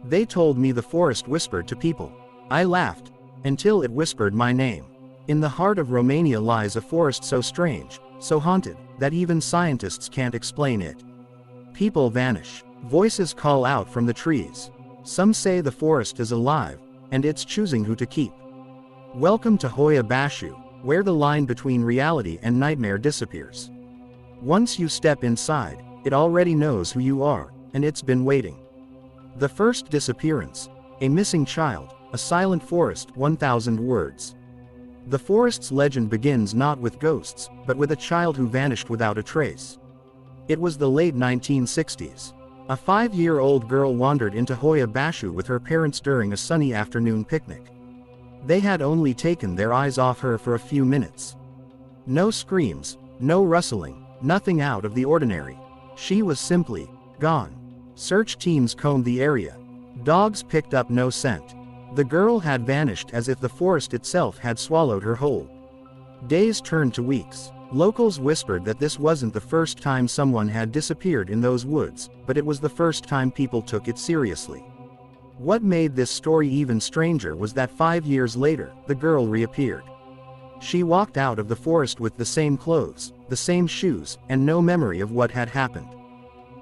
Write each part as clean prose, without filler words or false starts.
They told me the forest whispered to people. I laughed, until it whispered my name. In the heart of Romania lies a forest so strange, so haunted, that even scientists can't explain it. People vanish. Voices call out from the trees. Some say the forest is alive, and it's choosing who to keep. Welcome to Hoia Baciu, where the line between reality and nightmare disappears. Once you step inside, it already knows who you are, and it's been waiting. The first disappearance. A missing child, a silent forest, 1,000 words. The forest's legend begins not with ghosts, but with a child who vanished without a trace. It was the late 1960s. A 5-year-old girl wandered into Hoia Baciu with her parents during a sunny afternoon picnic. They had only taken their eyes off her for a few minutes. No screams, no rustling, nothing out of the ordinary. She was simply gone. Search teams combed the area. Dogs picked up no scent. The girl had vanished as if the forest itself had swallowed her whole. Days turned to weeks. Locals whispered that this wasn't the first time someone had disappeared in those woods, but it was the first time people took it seriously. What made this story even stranger was that 5 years later, the girl reappeared. She walked out of the forest with the same clothes, the same shoes, and no memory of what had happened.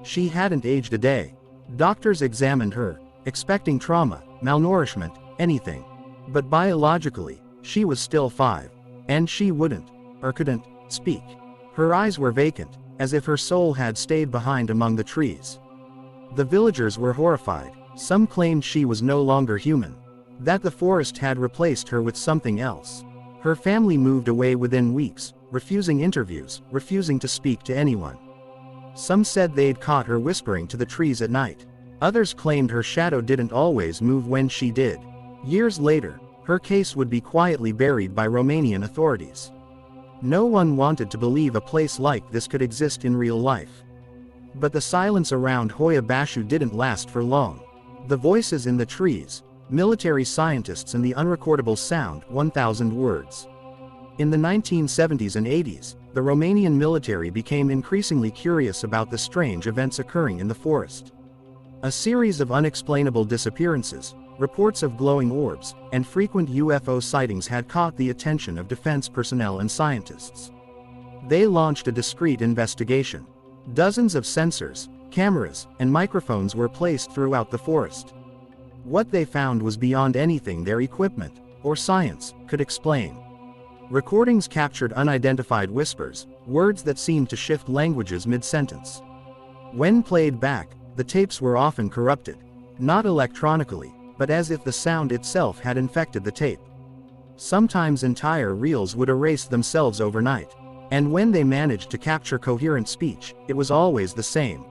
She hadn't aged a day. Doctors examined her, expecting trauma, malnourishment, anything. But biologically, she was still 5. And she wouldn't, or couldn't, speak. Her eyes were vacant, as if her soul had stayed behind among the trees. The villagers were horrified. Some claimed she was no longer human, that the forest had replaced her with something else. Her family moved away within weeks, refusing interviews, refusing to speak to anyone. Some said they'd caught her whispering to the trees at night. Others claimed her shadow didn't always move when she did. Years later, her case would be quietly buried by Romanian authorities. No one wanted to believe a place like this could exist in real life. But the silence around Hoia Baciu didn't last for long. The voices in the trees, military scientists, and the unrecordable sound, 1,000 words. In the 1970s and 80s, the Romanian military became increasingly curious about the strange events occurring in the forest. A series of unexplainable disappearances, reports of glowing orbs, and frequent UFO sightings had caught the attention of defense personnel and scientists. They launched a discreet investigation. Dozens of sensors, cameras, and microphones were placed throughout the forest. What they found was beyond anything their equipment, or science, could explain. Recordings captured unidentified whispers, words that seemed to shift languages mid-sentence. When played back, the tapes were often corrupted, not electronically, but as if the sound itself had infected the tape. Sometimes entire reels would erase themselves overnight. And when they managed to capture coherent speech, it was always the same.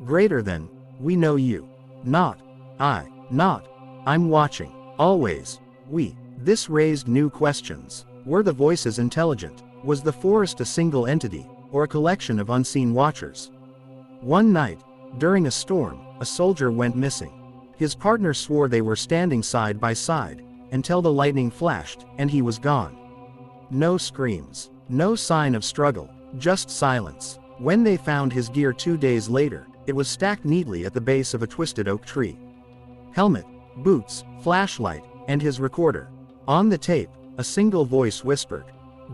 Greater than, we know you. Not, I. Not, I'm watching. Always, we. This raised new questions. Were the voices intelligent? Was the forest a single entity, or a collection of unseen watchers? One night, during a storm, a soldier went missing. His partner swore they were standing side by side, until the lightning flashed, and he was gone. No screams, no sign of struggle, just silence. When they found his gear 2 days later, it was stacked neatly at the base of a twisted oak tree. Helmet, boots, flashlight, and his recorder. On the tape, a single voice whispered,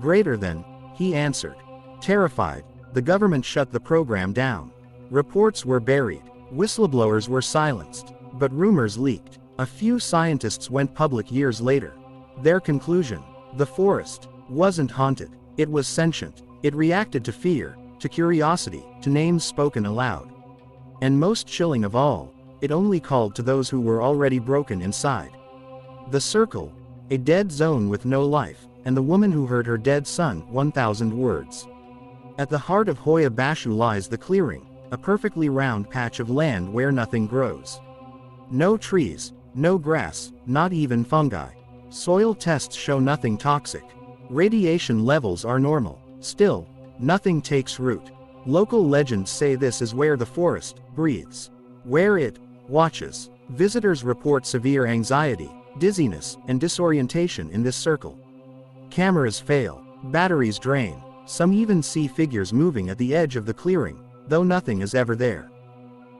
"Greater than," he answered. Terrified, the government shut the program down. Reports were buried, whistleblowers were silenced, but rumors leaked. A few scientists went public years later. Their conclusion: the forest wasn't haunted, it was sentient. It reacted to fear, to curiosity, to names spoken aloud. And most chilling of all, it only called to those who were already broken inside. The circle, a dead zone with no life, and the woman who heard her dead son, 1,000 words. At the heart of Hoia Baciu lies the clearing, a perfectly round patch of land where nothing grows. No trees, no grass, not even fungi. Soil tests show nothing toxic. Radiation levels are normal. Still, nothing takes root. Local legends say this is where the forest breathes, where it watches. Visitors report severe anxiety, dizziness, and disorientation in this circle. Cameras fail, batteries drain. Some even see figures moving at the edge of the clearing, though nothing is ever there.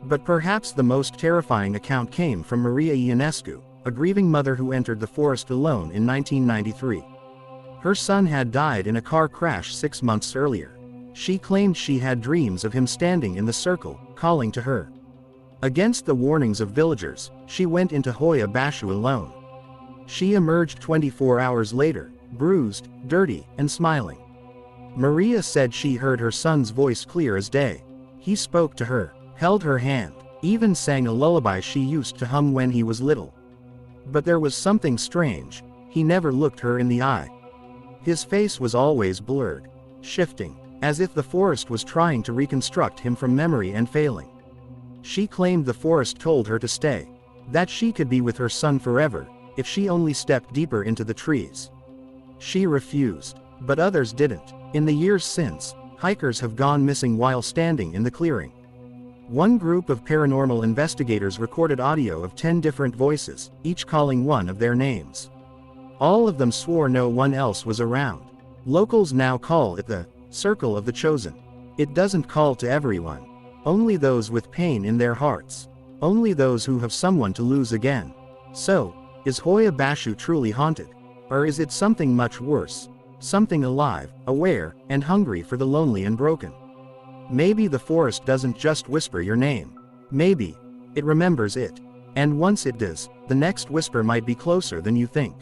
But perhaps the most terrifying account came from Maria Ionescu, a grieving mother who entered the forest alone in 1993. Her son had died in a car crash 6 months earlier. She claimed she had dreams of him standing in the circle, calling to her. Against the warnings of villagers, she went into Hoia Baciu alone. She emerged 24 hours later, bruised, dirty, and smiling. Maria said she heard her son's voice clear as day. He spoke to her, held her hand, even sang a lullaby she used to hum when he was little. But there was something strange. He never looked her in the eye. His face was always blurred, shifting, as if the forest was trying to reconstruct him from memory and failing. She claimed the forest told her to stay, that she could be with her son forever, if she only stepped deeper into the trees. She refused, but others didn't. In the years since, hikers have gone missing while standing in the clearing. One group of paranormal investigators recorded audio of 10 different voices, each calling one of their names. All of them swore no one else was around. Locals now call it the Circle of the Chosen. It doesn't call to everyone. Only those with pain in their hearts. Only those who have someone to lose again. So, is Hoia Baciu truly haunted? Or is it something much worse? Something alive, aware, and hungry for the lonely and broken? Maybe the forest doesn't just whisper your name. Maybe it remembers it. And once it does, the next whisper might be closer than you think.